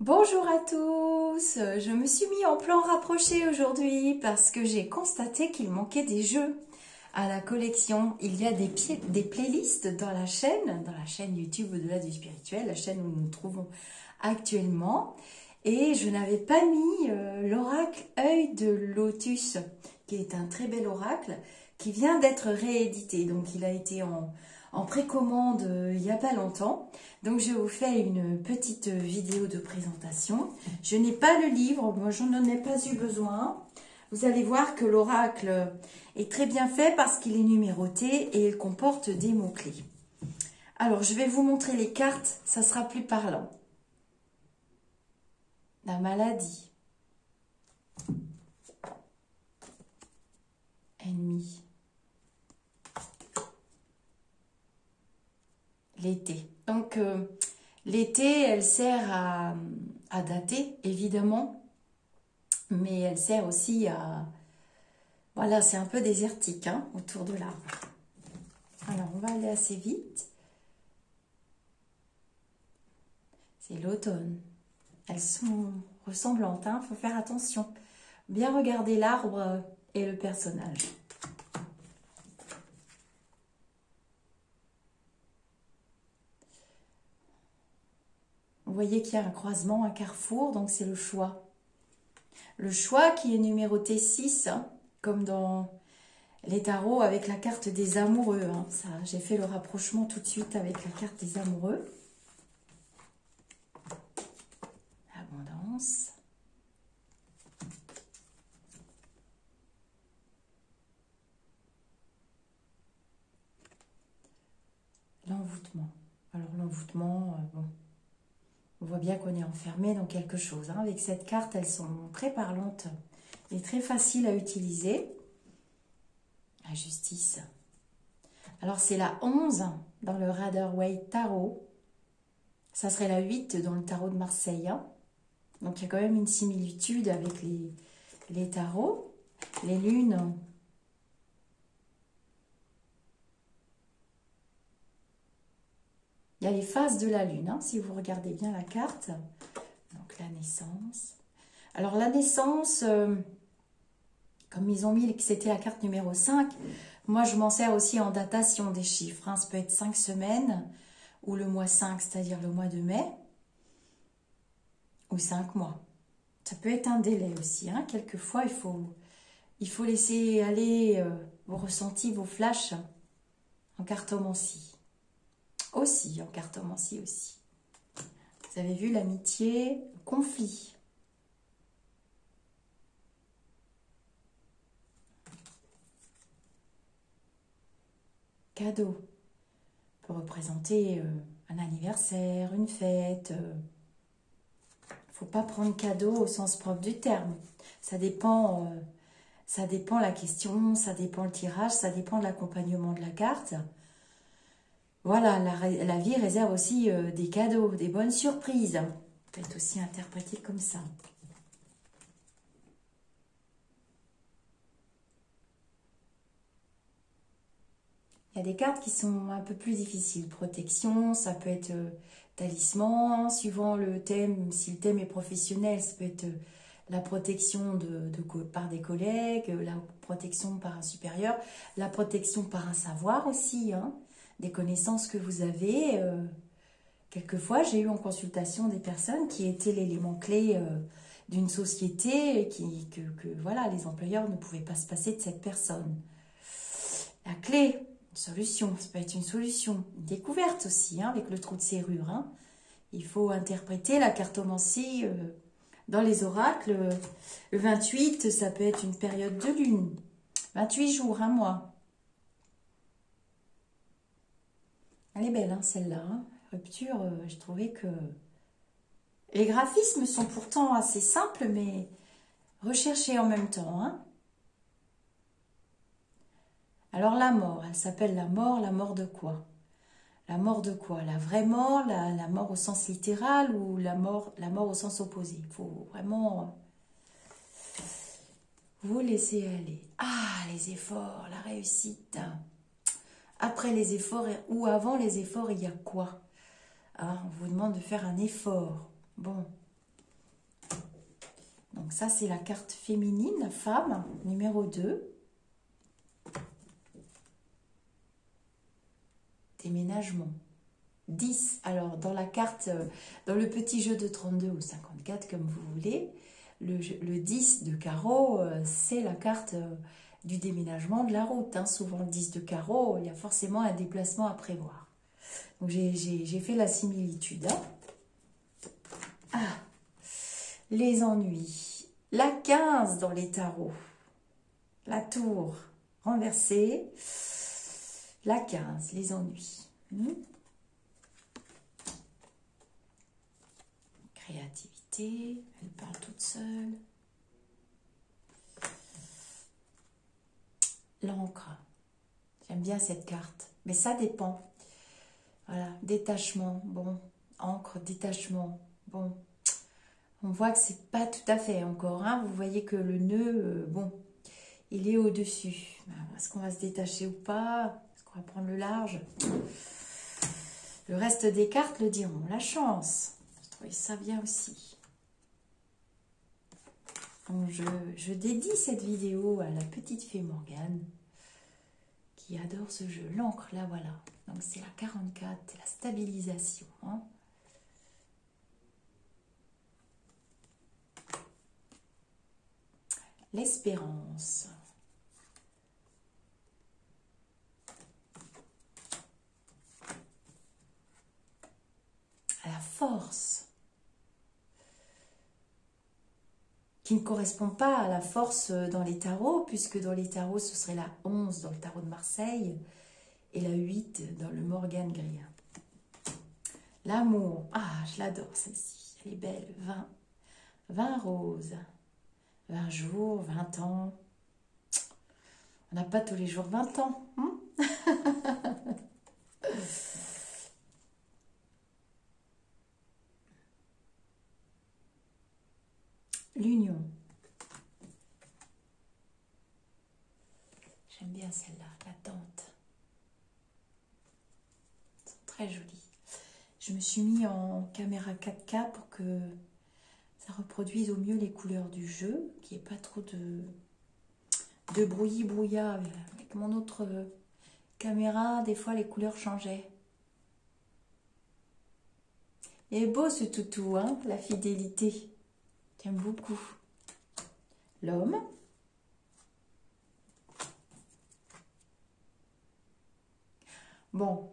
Bonjour à tous, je me suis mis en plan rapproché aujourd'hui parce que j'ai constaté qu'il manquait des jeux à la collection. Il y a des playlists dans la chaîne YouTube Au-delà du spirituel, la chaîne où nous nous trouvons actuellement. Et je n'avais pas mis l'oracle œil de lotus, qui est un très bel oracle qui vient d'être réédité. Donc il a été en précommande il n'y a pas longtemps. Donc je vous fais une petite vidéo de présentation. Je n'ai pas le livre, moi je n'en ai pas eu besoin. Vous allez voir que l'oracle est très bien fait parce qu'il est numéroté et il comporte des mots-clés. Alors je vais vous montrer les cartes, ça sera plus parlant. La maladie. Ennemi. L'été. Donc l'été, elle sert à dater, évidemment, mais elle sert aussi à... Voilà, c'est un peu désertique hein, autour de l'arbre. Alors, on va aller assez vite. C'est l'automne. Elles sont ressemblantes, hein, faut faire attention. Bien regarder l'arbre et le personnage. Vous voyez qu'il y a un croisement, un carrefour, donc c'est le choix. Le choix qui est numéroté 6, hein, comme dans les tarots avec la carte des amoureux. Hein. Ça, j'ai fait le rapprochement tout de suite avec la carte des amoureux. Abondance. L'envoûtement. Alors l'envoûtement, bon, on voit bien qu'on est enfermé dans quelque chose. Hein. Avec cette carte, elles sont très parlantes et très faciles à utiliser. La justice. Alors c'est la 11 dans le Rider-Waite Tarot. Ça serait la 8 dans le tarot de Marseille. Hein. Donc il y a quand même une similitude avec les tarots. Les lunes. Il y a les phases de la lune, hein, si vous regardez bien la carte. Donc la naissance. Alors la naissance, comme ils ont mis que c'était la carte numéro 5, moi je m'en sers aussi en datation des chiffres. Hein. Ça peut être 5 semaines, ou le mois 5, c'est-à-dire le mois de mai, ou 5 mois. Ça peut être un délai aussi. Hein. Quelquefois, il faut laisser aller vos ressentis, vos flashs en cartomancie. Aussi, en cartomancie aussi. Vous avez vu l'amitié, le conflit. Cadeau. Peut représenter un anniversaire, une fête. Faut pas prendre cadeau au sens propre du terme. Ça dépend la question, ça dépend le tirage, ça dépend de l'accompagnement de la carte. Voilà, la vie réserve aussi des cadeaux, des bonnes surprises. Ça peut être aussi interprété comme ça. Il y a des cartes qui sont un peu plus difficiles. Protection, ça peut être talisman, suivant le thème. Si le thème est professionnel, ça peut être la protection par des collègues, la protection par un supérieur, la protection par un savoir aussi, hein, des connaissances que vous avez. Quelquefois, j'ai eu en consultation des personnes qui étaient l'élément clé d'une société et que voilà, les employeurs ne pouvaient pas se passer de cette personne. La clé, une solution, ça peut être une solution, une découverte aussi, hein, avec le trou de serrure. Hein. Il faut interpréter la cartomancie dans les oracles. Le 28, ça peut être une période de lune. 28 jours, un mois. Elle est belle, hein, celle-là. Hein. Rupture, je trouvais que... Les graphismes sont pourtant assez simples, mais recherchés en même temps. Hein. Alors la mort, elle s'appelle la mort de quoi? La mort de quoi? La vraie mort, la mort au sens littéral ou la mort au sens opposé? Il faut vraiment vous laisser aller. Ah, les efforts, la réussite. Après les efforts ou avant les efforts, il y a quoi? Ah, on vous demande de faire un effort. Bon, Donc ça, c'est la carte féminine, femme, numéro 2. Déménagement. 10. Alors, dans la carte, dans le petit jeu de 32 ou 54, comme vous voulez, le 10 de carreau, c'est la carte du déménagement de la route. Hein. Souvent, le 10 de carreau, il y a forcément un déplacement à prévoir. Donc, j'ai fait la similitude. Hein. Ah, les ennuis. La 15 dans les tarots. La tour renversée. La 15, les ennuis. Créativité, elle parle toute seule. L'encre. J'aime bien cette carte. Mais ça dépend. Voilà, détachement. Bon, encre, détachement. Bon, on voit que c'est pas tout à fait encore. Hein. Vous voyez que le nœud, bon, il est au-dessus. Est-ce qu'on va se détacher ou pas? Est-ce qu'on va prendre le large? Le reste des cartes le diront. La chance. Je trouvais ça bien aussi. Donc je dédie cette vidéo à la petite fée Morgane qui adore ce jeu. L'encre, là voilà. Donc c'est la 44, la stabilisation. Hein. L'espérance. La force. Qui ne correspond pas à la force dans les tarots, puisque dans les tarots, ce serait la 11 dans le tarot de Marseille et la 8 dans le Morgane Grien. L'amour. Ah, je l'adore celle-ci. Elle est belle. 20 roses. 20 jours, 20 ans. On n'a pas tous les jours 20 ans. Hein. L'union. J'aime bien celle-là, la tente. Elles sont très jolies. Je me suis mis en caméra 4K pour que ça reproduise au mieux les couleurs du jeu, qu'il n'y ait pas trop de brouillis-brouillas. Avec mon autre caméra, des fois les couleurs changeaient. Il est beau ce toutou, hein, la fidélité. J'aime beaucoup. L'homme. Bon,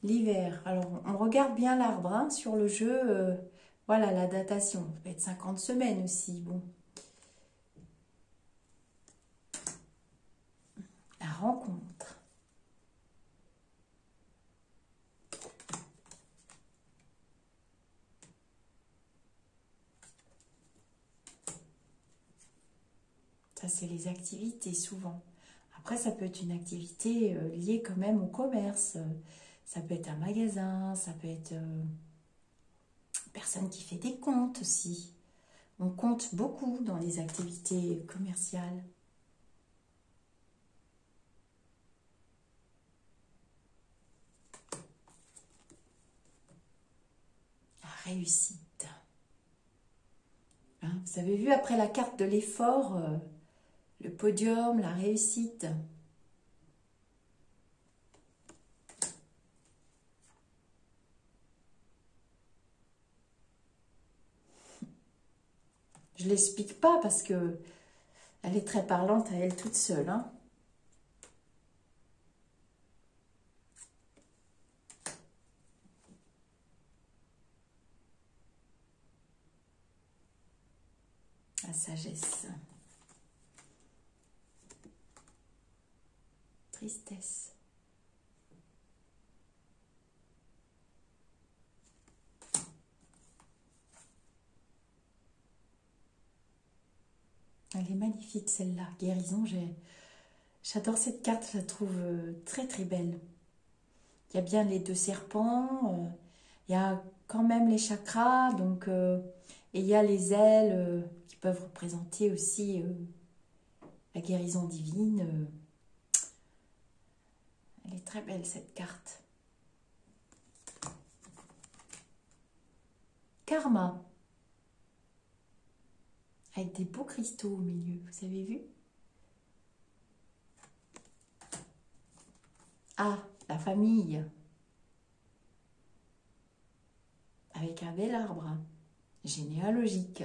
l'hiver. Alors, on regarde bien l'arbre hein, sur le jeu. Voilà, la datation. Ça peut être 50 semaines aussi. Bon. La rencontre. Ça, c'est les activités, souvent. Après, ça peut être une activité liée quand même au commerce. Ça peut être un magasin, ça peut être une personne qui fait des comptes aussi. On compte beaucoup dans les activités commerciales. La réussite. Hein, vous avez vu après la carte de l'effort, le podium, la réussite. Je ne l'explique pas parce que elle est très parlante à elle toute seule. Hein. La sagesse. Tristesse. Elle est magnifique celle-là, guérison. J'adore cette carte, je la trouve très très belle. Il y a bien les deux serpents, il y a quand même les chakras, donc, et il y a les ailes qui peuvent représenter aussi la guérison divine. Elle est très belle cette carte. Karma. avec des beaux cristaux au milieu, vous avez vu? Ah, la famille, avec un bel arbre, généalogique.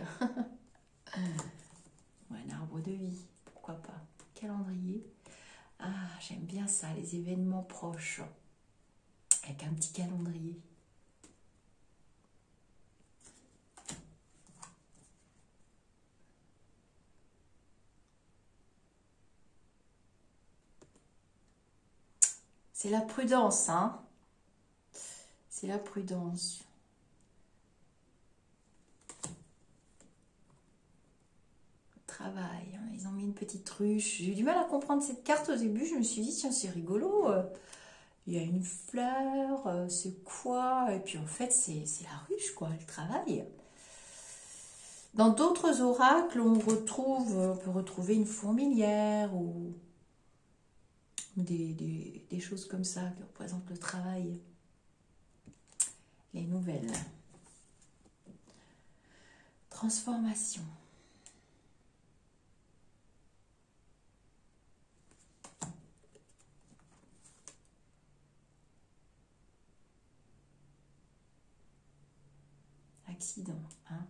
Ou un arbre de vie, pourquoi pas. Calendrier. Ah, j'aime bien ça, les événements proches, avec un petit calendrier. C'est la prudence, hein. C'est la prudence. Travail, hein. Ils ont mis une petite ruche. J'ai eu du mal à comprendre cette carte au début. Je me suis dit, tiens, c'est rigolo. Il y a une fleur, c'est quoi? Et puis en fait, c'est la ruche, quoi, le travail. Dans d'autres oracles, on peut retrouver une fourmilière ou des choses comme ça qui représentent le travail. Les nouvelles. Transformation. Accident, hein.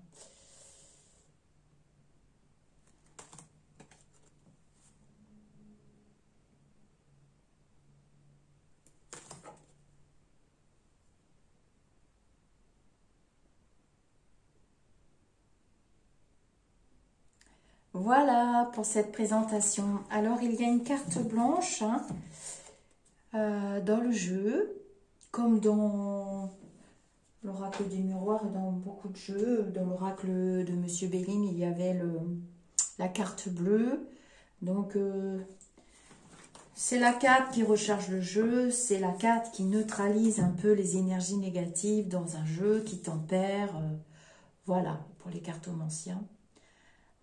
Voilà pour cette présentation. Alors, il y a une carte blanche, hein, dans le jeu, comme dans l'oracle du miroir et dans beaucoup de jeux. Dans l'oracle de Monsieur Belling, il y avait la carte bleue. Donc, c'est la carte qui recharge le jeu, c'est la carte qui neutralise un peu les énergies négatives dans un jeu, qui tempère. Voilà, pour les cartomanciens.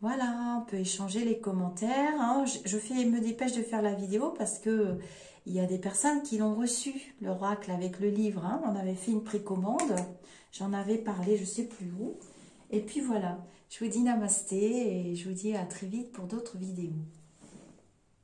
Voilà, on peut échanger les commentaires, hein. Me dépêche de faire la vidéo parce que il y a des personnes qui l'ont reçu, l'oracle avec le livre, hein. On avait fait une précommande, j'en avais parlé, je ne sais plus où. Et puis voilà, je vous dis namasté et je vous dis à très vite pour d'autres vidéos.